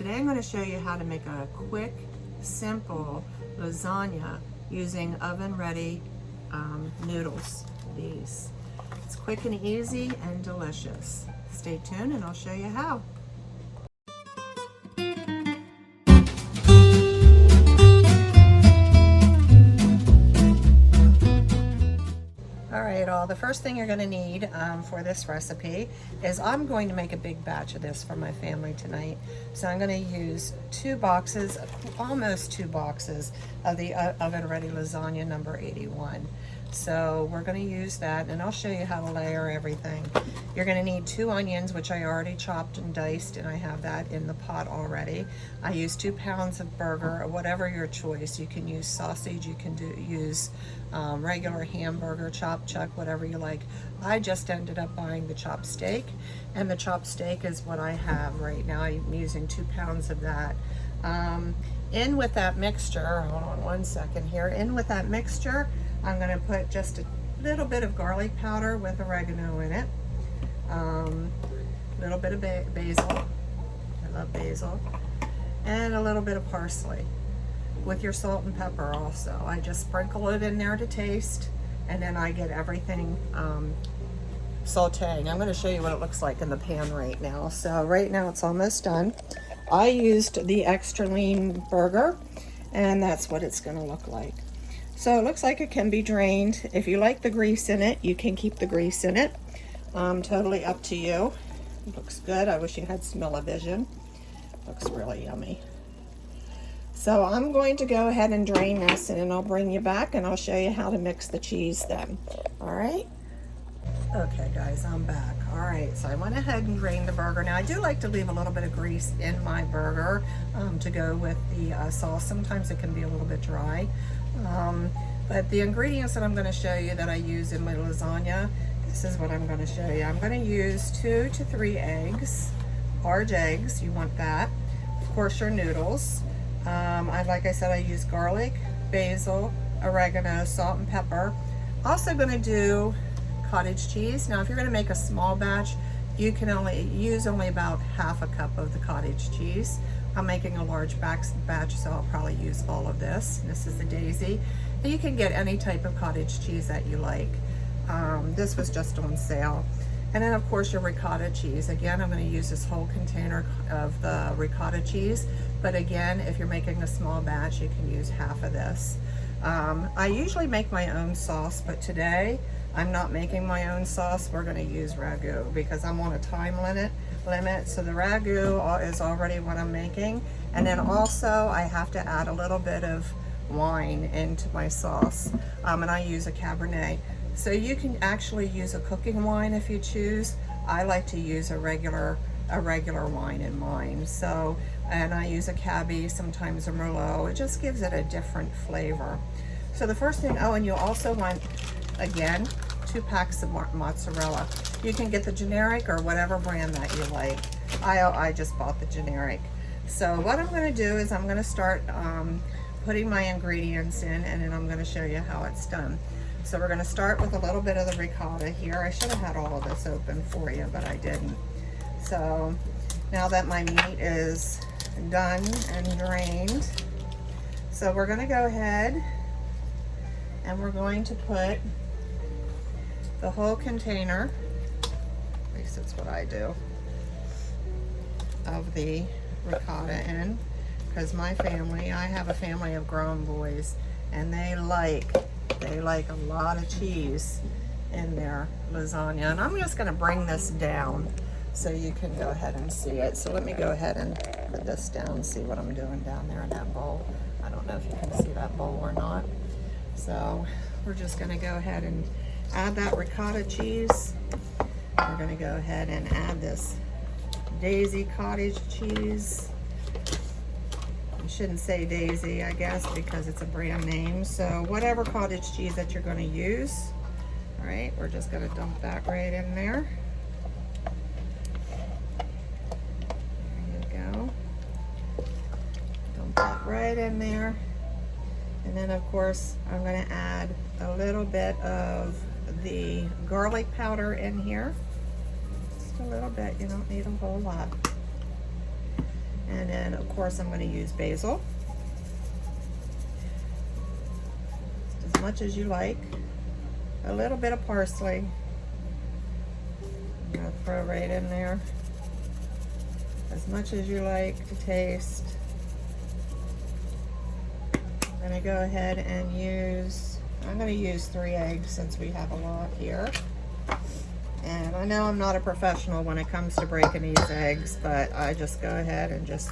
Today I'm going to show you how to make a quick, simple lasagna using oven-ready noodles. These. It's quick and easy and delicious. Stay tuned and I'll show you how. Alright, the first thing you're going to need for this recipe is I'm going to make a big batch of this for my family tonight. So I'm going to use 2 boxes, almost 2 boxes of the oven-ready lasagna number 81. So we're going to use that, and I'll show you how to layer everything. You're going to need 2 onions, which I already chopped and diced, and I have that in the pot already. I use 2 pounds of burger, or whatever your choice. You can use sausage, you can use regular hamburger, chopped chuck, whatever you like. I just ended up buying the chopped steak, and the chopped steak is what I have right now. I'm using 2 pounds of that. In with that mixture, hold on one second here, in with that mixture, I'm going to put just a little bit of garlic powder with oregano in it, a little bit of basil, I love basil, and a little bit of parsley with your salt and pepper also. I just sprinkle it in there to taste, and then I get everything sauteing. I'm going to show you what it looks like in the pan right now. So right now it's almost done. I used the extra lean burger, and that's what it's going to look like. So it looks like it can be drained. If you like the grease in it, you can keep the grease in it. Totally up to you. It looks good. I wish you had smell-o-vision. Looks really yummy. So I'm going to go ahead and drain this, and then I'll bring you back and I'll show you how to mix the cheese then. All right? Okay guys, I'm back. All right, so I went ahead and drained the burger. Now I do like to leave a little bit of grease in my burger to go with the sauce. Sometimes it can be a little bit dry. But the ingredients that I'm going to show you that I use in my lasagna, this is what I'm going to show you. I'm going to use 2 to 3 eggs, large eggs, you want that. Of course your noodles. Like I said, I use garlic, basil, oregano, salt and pepper. Also going to do cottage cheese. Now if you're going to make a small batch, you can use only about half a cup of the cottage cheese. I'm making a large batch, so I'll probably use all of this. This is the Daisy. And you can get any type of cottage cheese that you like. This was just on sale. And then of course your ricotta cheese. Again, I'm going to use this whole container of the ricotta cheese. But again, if you're making a small batch, you can use half of this. I usually make my own sauce, but today I'm not making my own sauce. We're going to use ragu because I'm on a time limit. So the ragu is already what I'm making. And then also I have to add a little bit of wine into my sauce. And I use a Cabernet. So you can actually use a cooking wine if you choose. I like to use a regular wine in mine. So, and I use a Cabernet, sometimes a Merlot. It just gives it a different flavor. So the first thing, and you also want, again, 2 packs of mozzarella. You can get the generic or whatever brand that you like. I just bought the generic. So what I'm going to do is I'm going to start putting my ingredients in, and then I'm going to show you how it's done. So we're going to start with a little bit of the ricotta here. I should have had all of this open for you, but I didn't. So now that my meat is done and drained, so we're going to go ahead and we're going to put the whole container, at least that's what I do, of the ricotta in, because my family, I have a family of grown boys, and they like a lot of cheese in their lasagna. And I'm just going to bring this down so you can go ahead and see it. So let me go ahead and put this down, see what I'm doing down there in that bowl. I don't know if you can see that bowl or not. So we're just going to go ahead and add that ricotta cheese. We're going to go ahead and add this Daisy cottage cheese. I shouldn't say Daisy, I guess, because it's a brand name. So whatever cottage cheese that you're going to use. All right, we're just going to dump that right in there. There you go. Dump that right in there. And then of course I'm going to add a little bit of the garlic powder in here. Just a little bit, you don't need a whole lot. And then of course I'm going to use basil. Just as much as you like. A little bit of parsley. I'm going to throw right in there. As much as you like to taste. I'm going to go ahead and I'm going to use 3 eggs since we have a lot here. And I know I'm not a professional when it comes to breaking these eggs, but I just go ahead and just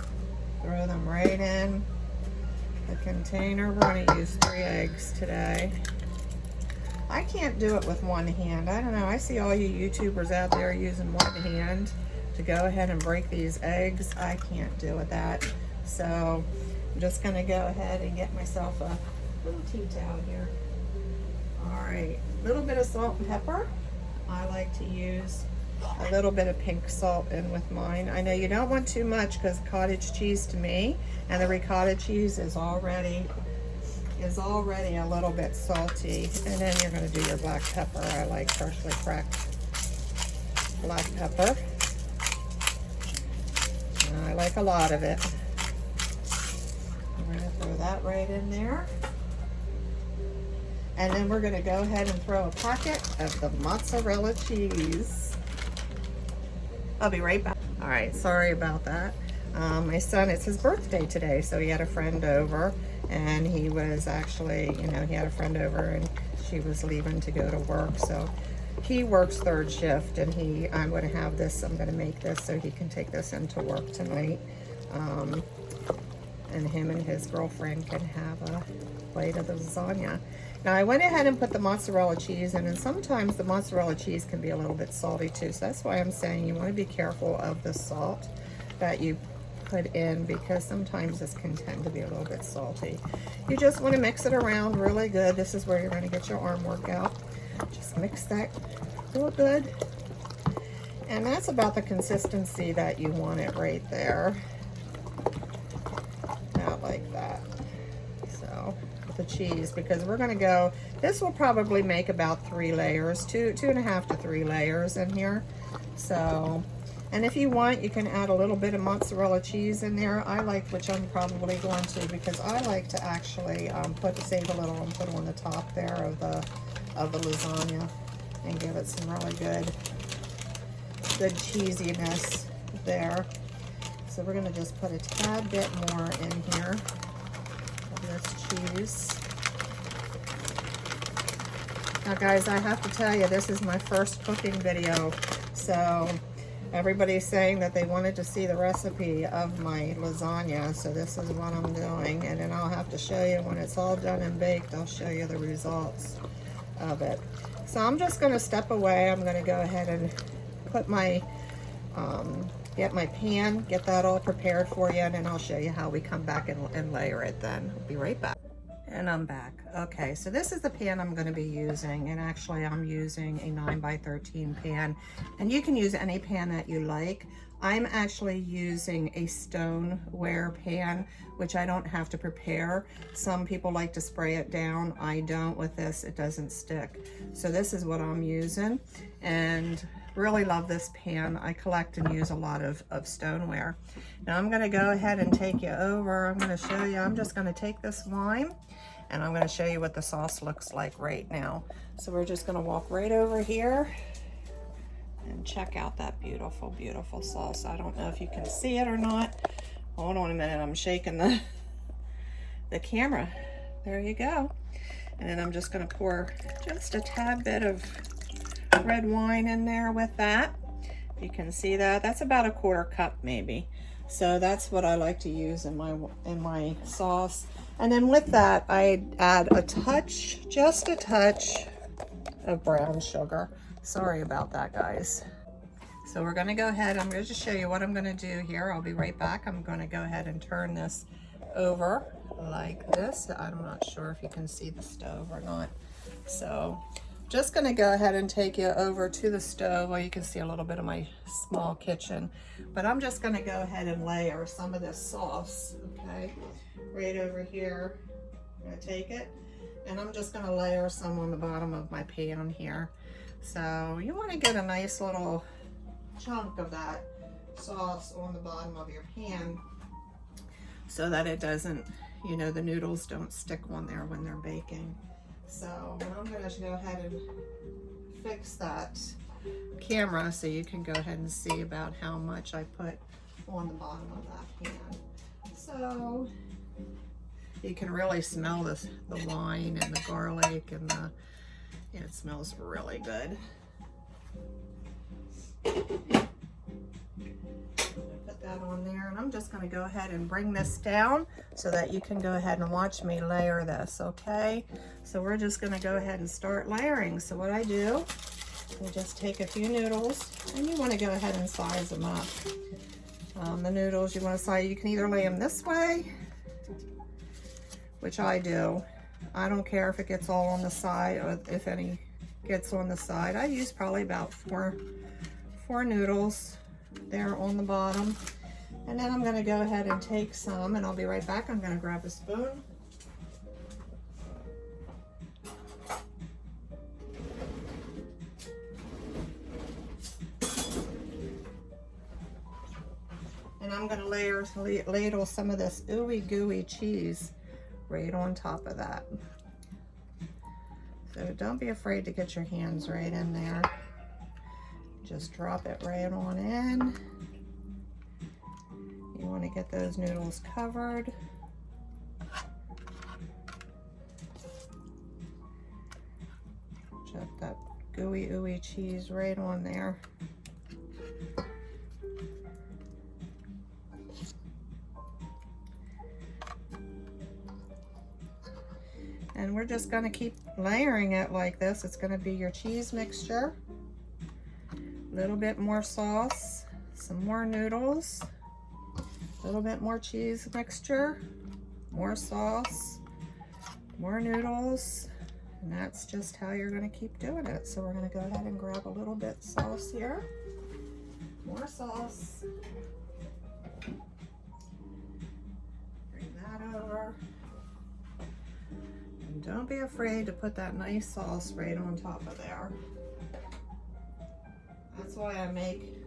throw them right in the container. We're going to use 3 eggs today. I can't do it with one hand. I don't know. I see all you YouTubers out there using one hand to go ahead and break these eggs. I can't do it that. So I'm just going to go ahead and get myself a little tea towel here. All right, a little bit of salt and pepper. I like to use a little bit of pink salt in with mine. I know you don't want too much because cottage cheese to me and the ricotta cheese is already a little bit salty. And then you're going to do your black pepper. I like freshly cracked black pepper. And I like a lot of it. We're going to throw that right in there. And then we're going to go ahead and throw a packet of the mozzarella cheese. I'll be right back. All right, sorry about that. My son, it's his birthday today, so he had a friend over, and he was actually, he had a friend over and she was leaving to go to work. So he works 3rd shift, and I'm going to have this, I'm going to make this so he can take this into work tonight. And him and his girlfriend can have a plate of the lasagna. Now I went ahead and put the mozzarella cheese in, and sometimes the mozzarella cheese can be a little bit salty too. So that's why I'm saying you want to be careful of the salt that you put in, because sometimes this can tend to be a little bit salty. You just want to mix it around really good. This is where you're going to get your arm workout. Just mix that real good. And that's about the consistency that you want it right there. About like that. So the cheese, because we're going to go, this will probably make about 3 layers, 2.5 to 3 layers in here. So, and if you want, you can add a little bit of mozzarella cheese in there. I like, which I'm probably going to, because I like to actually save a little and put it on the top there of the lasagna and give it some really good cheesiness there. So we're going to just put a tad bit more in here. This cheese. Now guys, I have to tell you, this is my first cooking video, so everybody's saying that they wanted to see the recipe of my lasagna, so this is what I'm doing, and then I'll have to show you when it's all done and baked. I'll show you the results of it. So I'm just going to step away. I'm going to go ahead and put my get my pan, get that all prepared for you, and then I'll show you how we come back and layer it then. I'll be right back. And I'm back. Okay, so this is the pan I'm going to be using, and actually I'm using a 9x13 pan, and you can use any pan that you like. I'm actually using a Stoneware pan, which I don't have to prepare. Some people like to spray it down. I don't with this, it doesn't stick. So this is what I'm using, and really love this pan. I collect and use a lot of Stoneware. Now I'm gonna go ahead and take you over. I'm gonna show you, I'm just gonna take this wine and I'm gonna show you what the sauce looks like right now. So we're just gonna walk right over here and check out that beautiful, beautiful sauce. I don't know if you can see it or not. Hold on a minute, I'm shaking the camera. There you go. And then I'm just gonna pour just a tad bit of red wine in there with that. You can see that. That's about a 1/4 cup maybe. So that's what I like to use in my sauce. And then with that, I add a touch, just a touch of brown sugar. Sorry about that, guys. So we're gonna go ahead, I'm gonna just show you what I'm gonna do here. I'll be right back. I'm gonna go ahead and turn this over like this. I'm not sure if you can see the stove or not. So just gonna go ahead and take you over to the stove, where you can see a little bit of my small kitchen. But I'm just gonna go ahead and layer some of this sauce, okay? Right over here, I'm gonna take it, and I'm just gonna layer some on the bottom of my pan here. So you wanna get a nice little chunk of that sauce on the bottom of your pan. so that it doesn't, you know, the noodles don't stick on there when they're baking. So I'm going to go ahead and fix that camera so you can go ahead and see about how much I put on the bottom of that pan. So you can really smell the wine and the garlic, and it smells really good. Put that on there, and I'm just going to go ahead and bring this down so that you can go ahead and watch me layer this, okay? So we're just going to go ahead and start layering. So what I do, you just take a few noodles, and you want to go ahead and size them up. The noodles, you want to size, you can either lay them this way, which I do. I don't care if it gets all on the side or if any gets on the side. I use probably about four noodles there on the bottom. And then I'm going to go ahead and take some, and I'll be right back. I'm going to grab a spoon. And I'm going to ladle some of this ooey gooey cheese right on top of that. So don't be afraid to get your hands right in there. Just drop it right on in. You want to get those noodles covered. Drop that gooey ooey cheese right on there. And we're just going to keep layering it like this. It's going to be your cheese mixture. A little bit more sauce, some more noodles, a little bit more cheese mixture, more sauce, more noodles, and that's just how you're going to keep doing it. So we're going to go ahead and grab a little bit of sauce here, more sauce, bring that over. Don't be afraid to put that nice sauce right on top of there. That's why I make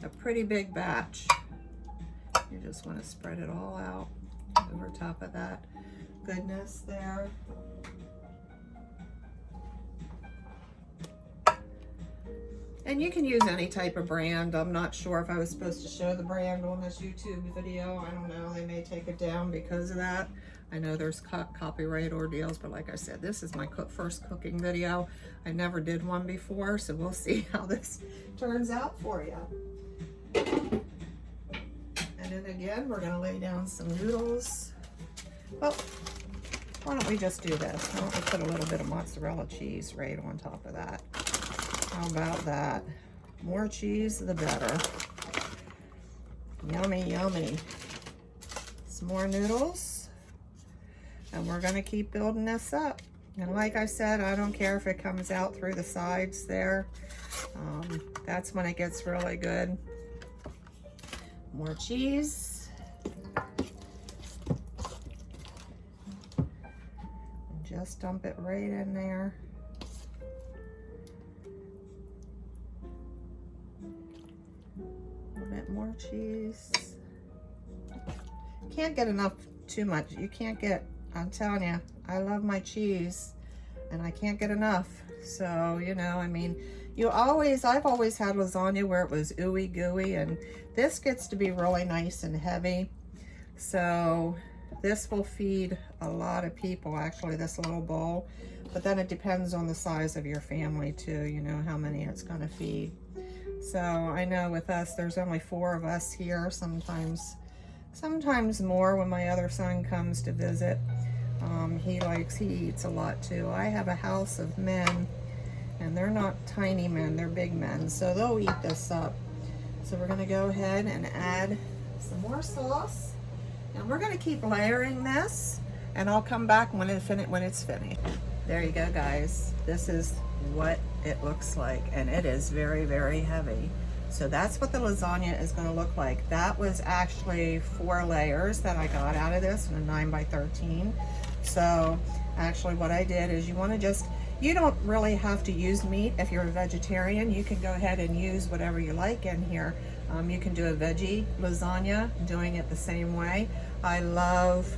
a pretty big batch. You just want to spread it all out over top of that goodness there. And you can use any type of brand. I'm not sure if I was supposed to show the brand on this YouTube video. I don't know. They may take it down because of that. I know there's copyright ordeals, but like I said, this is my first cooking video. I never did one before, so we'll see how this turns out for you. And then again, we're gonna lay down some noodles. Well, why don't we just do this? Why don't we put a little bit of mozzarella cheese right on top of that? How about that? More cheese, the better. Yummy, yummy. Some more noodles. And we're going to keep building this up. And like I said, I don't care if it comes out through the sides there. That's when it gets really good. More cheese. And just dump it right in there. A little bit more cheese. Can't get enough too much. You can't get, I'm telling you, I love my cheese and I can't get enough. So, you know, I mean, I've always had lasagna where it was ooey gooey, and this gets to be really nice and heavy. So this will feed a lot of people, actually, this little bowl. But then it depends on the size of your family too, you know, how many it's gonna feed. So I know with us, there's only 4 of us here, sometimes more when my other son comes to visit. He eats a lot too. I have a house of men, and they're not tiny men, they're big men, so they'll eat this up. So we're gonna go ahead and add some more sauce, and we're gonna keep layering this, and I'll come back when it's finished. There you go, guys. This is what it looks like, and it is very, very heavy. So that's what the lasagna is going to look like. That was actually 4 layers that I got out of this in a 9x13. So actually what I did is you don't really have to use meat if you're a vegetarian. You can go ahead and use whatever you like in here. You can do a veggie lasagna, doing it the same way. I love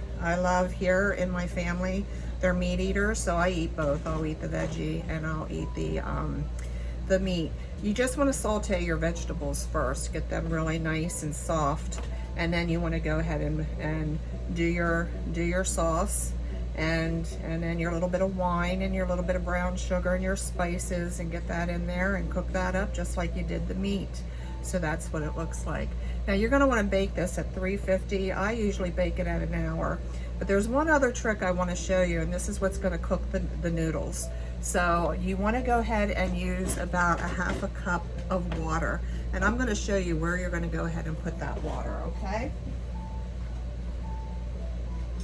here in my family, they're meat eaters, so I eat both. I'll eat the veggie and I'll eat the meat. You just want to saute your vegetables first, get them really nice and soft, and then you want to go ahead and do your sauce, and then your little bit of wine and your little bit of brown sugar and your spices, and get that in there and cook that up just like you did the meat. So that's what it looks like. Now you're going to want to bake this at 350. I usually bake it at an hour. But there's one other trick I want to show you, and this is what's going to cook the noodles. So you want to go ahead and use about a half a cup of water. And I'm going to show you where you're going to go ahead and put that water, okay?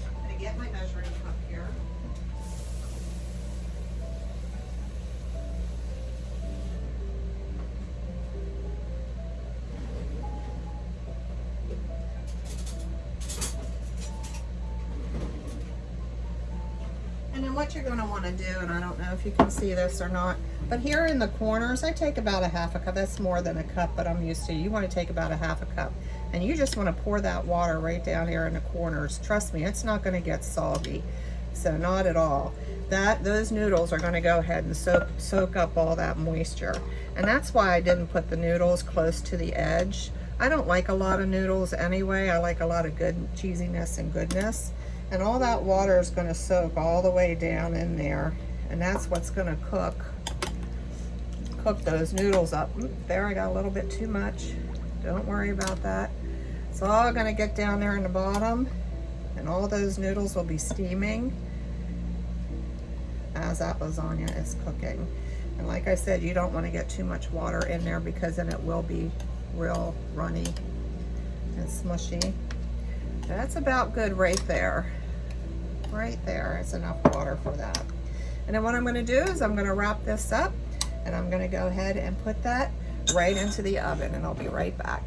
I'm going to get my measuring cup here. And then what you're going to want to do, and I don't know if you can see this or not, but here in the corners, I take about a half a cup. That's more than a cup, but I'm used to. You want to take about a half a cup. And you just want to pour that water right down here in the corners. Trust me, it's not going to get soggy. So not at all. Those noodles are going to go ahead and soak up all that moisture. And that's why I didn't put the noodles close to the edge. I don't like a lot of noodles anyway. I like a lot of good cheesiness and goodness. And all that water is going to soak all the way down in there. And that's what's going to cook those noodles up. There, I got a little bit too much. Don't worry about that. It's all going to get down there in the bottom. And all those noodles will be steaming as that lasagna is cooking. And like I said, you don't want to get too much water in there, because then it will be real runny and smushy. That's about good right there. Right there is enough water for that. And then what I'm going to do is I'm going to wrap this up, and I'm going to go ahead and put that right into the oven, and I'll be right back.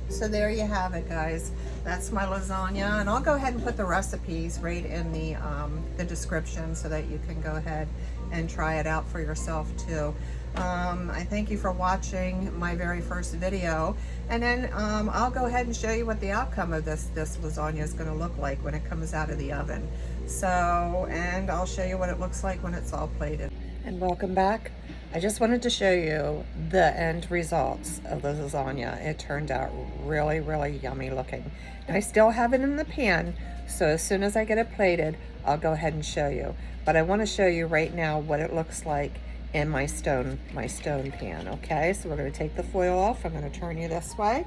So there you have it, guys. That's my lasagna, and I'll go ahead and put the recipes right in the description so that you can go ahead and try it out for yourself too. I thank you for watching my very first video, and then I'll go ahead and show you what the outcome of this lasagna is going to look like when it comes out of the oven. So, and I'll show you what it looks like when it's all plated. And welcome back. I just wanted to show you the end results of the lasagna. It turned out really, really yummy looking. And I still have it in the pan, so as soon as I get it plated, I'll go ahead and show you. But I want to show you right now what it looks like in my stone pan. Okay, so we're going to take the foil off. I'm going to turn you this way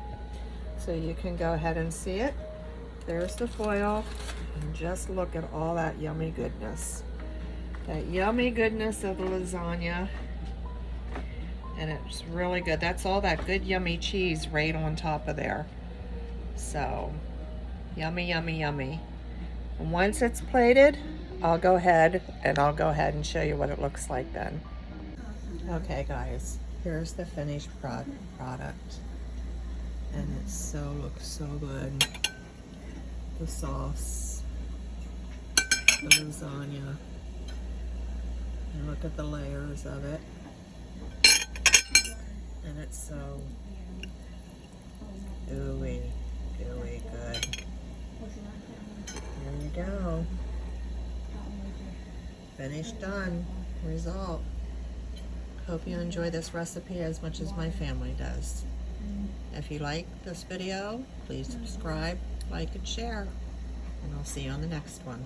so you can go ahead and see it. There's the foil, and just look at all that yummy goodness. That yummy goodness of the lasagna, and it's really good. That's all that good yummy cheese right on top of there. So yummy, yummy, yummy. And once it's plated, I'll go ahead and show you what it looks like then. Okay guys, here's the finished product, and it looks so good. The sauce, the lasagna, and look at the layers of it, and it's so gooey good. There you go. Finished, done, result. Hope you enjoy this recipe as much as my family does. If you like this video, please subscribe, like, and share. And I'll see you on the next one.